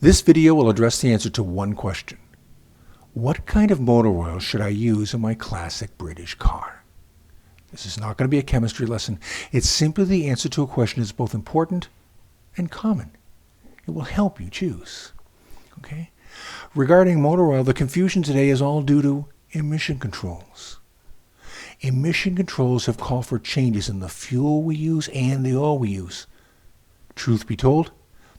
This video will address the answer to one question. What kind of motor oil should I use in my classic British car? This is not going to be a chemistry lesson. It's simply the answer to a question that's both important and common. It will help you choose. Okay? Regarding motor oil, the confusion today is all due to emission controls. Emission controls have called for changes in the fuel we use and the oil we use. Truth be told,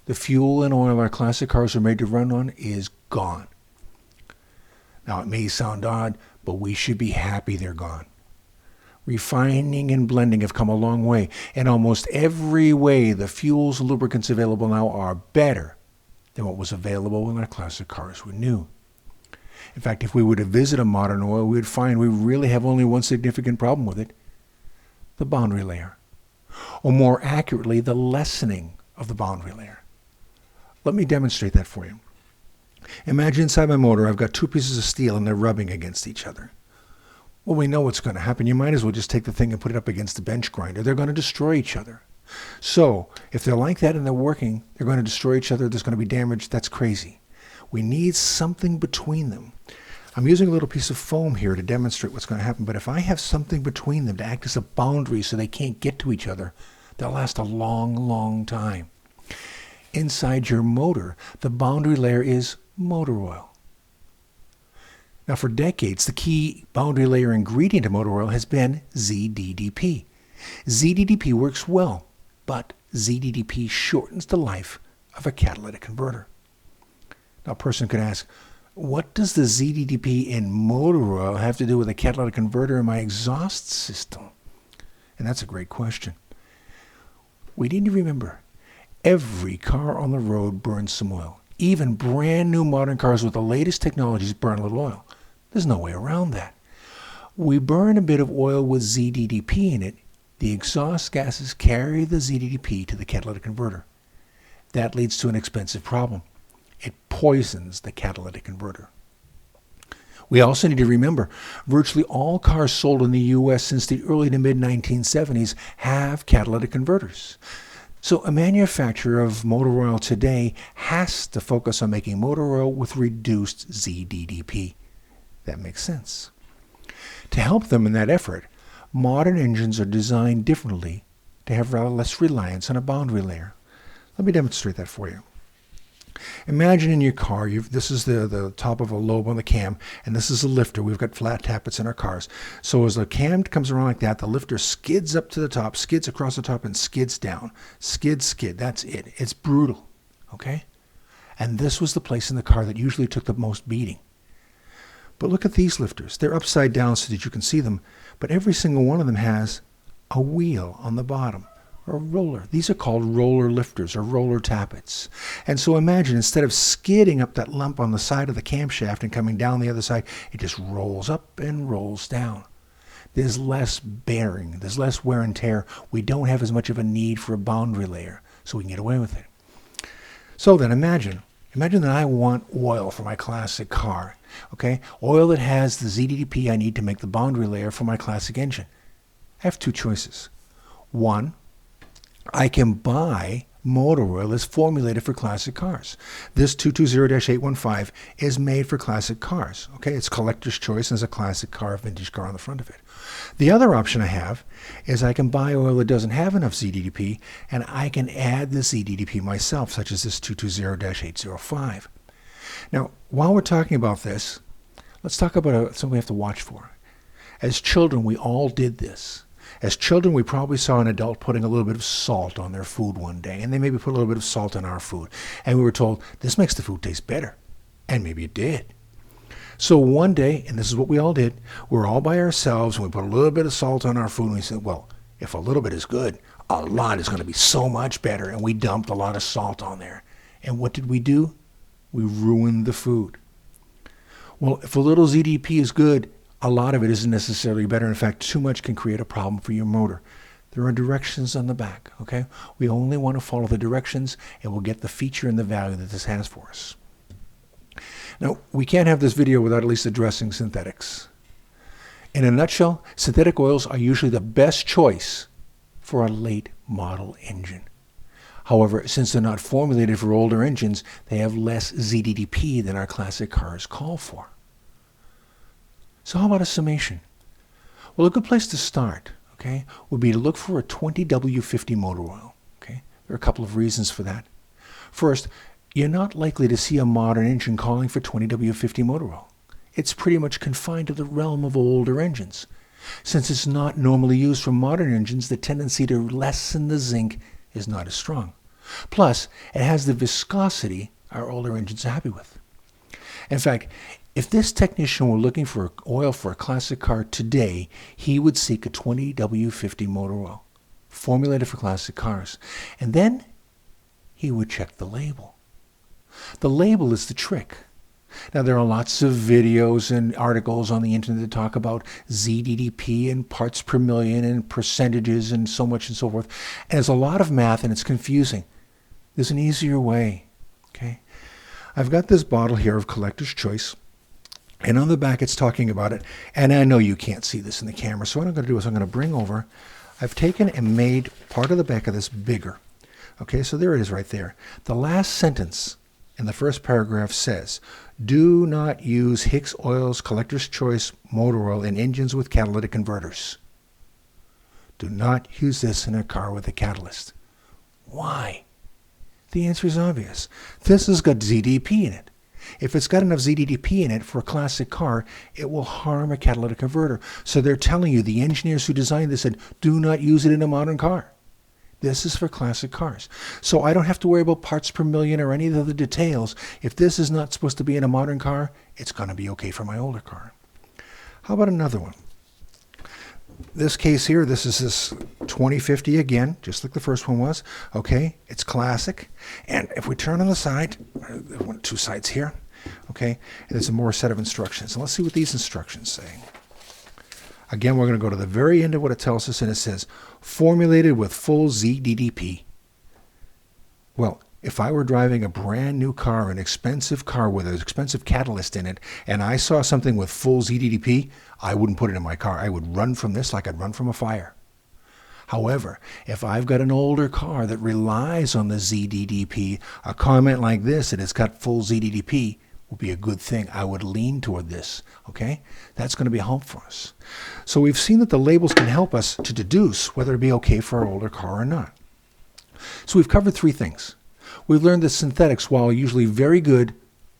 the fuel and oil our classic cars are made to run on is gone. Now, it may sound odd, but we should be happy they're gone. Refining and blending have come a long way. In almost every way, the fuels and lubricants available now are better than what was available when our classic cars were new. In fact, if we were to visit a modern oil, we would find we really have only one significant problem with it: the boundary layer. Or more accurately, the lessening of the boundary layer. Let me demonstrate that for you. Imagine inside my motor I've got two pieces of steel and they're rubbing against each other. Well, we know what's going to happen. You might as well just take the thing and put it up against the bench grinder. They're going to destroy each other. So, if they're like that and they're working, they're going to destroy each other, there's going to be damage. That's crazy. We need something between them. I'm using a little piece of foam here to demonstrate what's going to happen, but if I have something between them to act as a boundary so they can't get to each other, they'll last a long, long time. Inside your motor, the boundary layer is motor oil. Now, for decades, the key boundary layer ingredient in motor oil has been ZDDP. ZDDP works well, but ZDDP shortens the life of a catalytic converter. Now, a person could ask, what does the ZDDP in motor oil have to do with a catalytic converter in my exhaust system? And that's a great question. We need to remember, every car on the road burns some oil. Even brand new modern cars with the latest technologies burn a little oil. There's no way around that. We burn a bit of oil with ZDDP in it. The exhaust gases carry the ZDDP to the catalytic converter. That leads to an expensive problem. It poisons the catalytic converter. We also need to remember, virtually all cars sold in the U.S. since the early to mid-1970s have catalytic converters. So a manufacturer of motor oil today has to focus on making motor oil with reduced ZDDP. That makes sense. To help them in that effort, modern engines are designed differently to have rather less reliance on a boundary layer. Let me demonstrate that for you. Imagine in your car, this is the top of a lobe on the cam, and this is a lifter. We've got flat tappets in our cars. So as the cam comes around like that, the lifter skids up to the top, skids across the top, and skids down. Skid, skid. That's it. It's brutal. Okay? And this was the place in the car that usually took the most beating. But look at these lifters. They're upside down so that you can see them, but every single one of them has a wheel on the bottom. Or a roller. These are called roller lifters or roller tappets. And so imagine, instead of skidding up that lump on the side of the camshaft and coming down the other side, it just rolls up and rolls down. There's less bearing. There's less wear and tear. We don't have as much of a need for a boundary layer, so we can get away with it. So then imagine that I want oil for my classic car. Okay? Oil that has the ZDDP I need to make the boundary layer for my classic engine. I have two choices. One, I can buy motor oil that's formulated for classic cars. This 220-815 is made for classic cars. Okay, it's collector's choice and there's a classic car, a vintage car on the front of it. The other option I have is I can buy oil that doesn't have enough ZDDP and I can add the ZDDP myself, such as this 220-805. Now, while we're talking about this, let's talk about something we have to watch for. As children, we all did this. As children, we probably saw an adult putting a little bit of salt on their food one day, and they maybe put a little bit of salt on our food. And we were told, this makes the food taste better. And maybe it did. So one day, and this is what we all did, we're all by ourselves, and we put a little bit of salt on our food, and we said, well, if a little bit is good, a lot is going to be so much better. And we dumped a lot of salt on there. And what did we do? We ruined the food. Well, if a little ZDP is good, a lot of it isn't necessarily better. In fact, too much can create a problem for your motor. There are directions on the back, okay? We only want to follow the directions and we'll get the feature and the value that this has for us. Now, we can't have this video without at least addressing synthetics. In a nutshell, synthetic oils are usually the best choice for a late model engine. However, since they're not formulated for older engines, they have less ZDDP than our classic cars call for. So how about a summation? Well, a good place to start, okay, would be to look for a 20W50 motor oil. Okay? There are a couple of reasons for that. First, you're not likely to see a modern engine calling for 20W50 motor oil. It's pretty much confined to the realm of older engines. Since it's not normally used for modern engines, the tendency to lessen the zinc is not as strong. Plus, it has the viscosity our older engines are happy with. In fact, if this technician were looking for oil for a classic car today, he would seek a 20W50 motor oil, formulated for classic cars. And then he would check the label. The label is the trick. Now, there are lots of videos and articles on the internet that talk about ZDDP and parts per million and percentages and so much and so forth. And there's a lot of math and it's confusing. There's an easier way. Okay? I've got this bottle here of Collector's Choice. And on the back, it's talking about it. And I know you can't see this in the camera. So what I'm going to do is I'm going to bring over. I've taken and made part of the back of this bigger. Okay, so there it is right there. The last sentence in the first paragraph says, do not use Hicks Oil's Collector's Choice motor oil in engines with catalytic converters. Do not use this in a car with a catalyst. Why? The answer is obvious. This has got ZDP in it. If it's got enough ZDDP in it for a classic car, it will harm a catalytic converter. So they're telling you, the engineers who designed this said, do not use it in a modern car. This is for classic cars. So I don't have to worry about parts per million or any of the other details. If this is not supposed to be in a modern car, it's going to be okay for my older car. How about another one? This case here, this is this 2050 again, just like the first one was. Okay, it's classic. And if we turn on the side, two sides here, okay, there's a more set of instructions. So let's see what these instructions say. Again, we're going to go to the very end of what it tells us, and it says, formulated with full ZDDP. Well, if I were driving a brand new car, an expensive car with an expensive catalyst in it, and I saw something with full ZDDP, I wouldn't put it in my car. I would run from this like I'd run from a fire. However, if I've got an older car that relies on the ZDDP, a comment like this, that it's got full ZDDP, will be a good thing. I would lean toward this, okay? That's going to be a help for us. So we've seen that the labels can help us to deduce whether it be okay for our older car or not. So we've covered three things. We've learned that synthetics, while usually very good,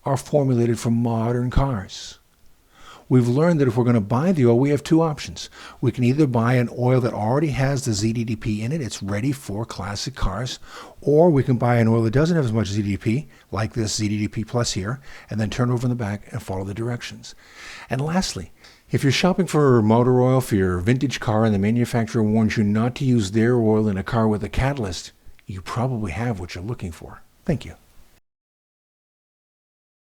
are formulated for modern cars. We've learned that if we're going to buy the oil, we have two options. We can either buy an oil that already has the ZDDP in it, it's ready for classic cars, or we can buy an oil that doesn't have as much ZDDP, like this ZDDP Plus here, and then turn over in the back and follow the directions. And lastly, if you're shopping for motor oil for your vintage car and the manufacturer warns you not to use their oil in a car with a catalyst, you probably have what you're looking for. Thank you.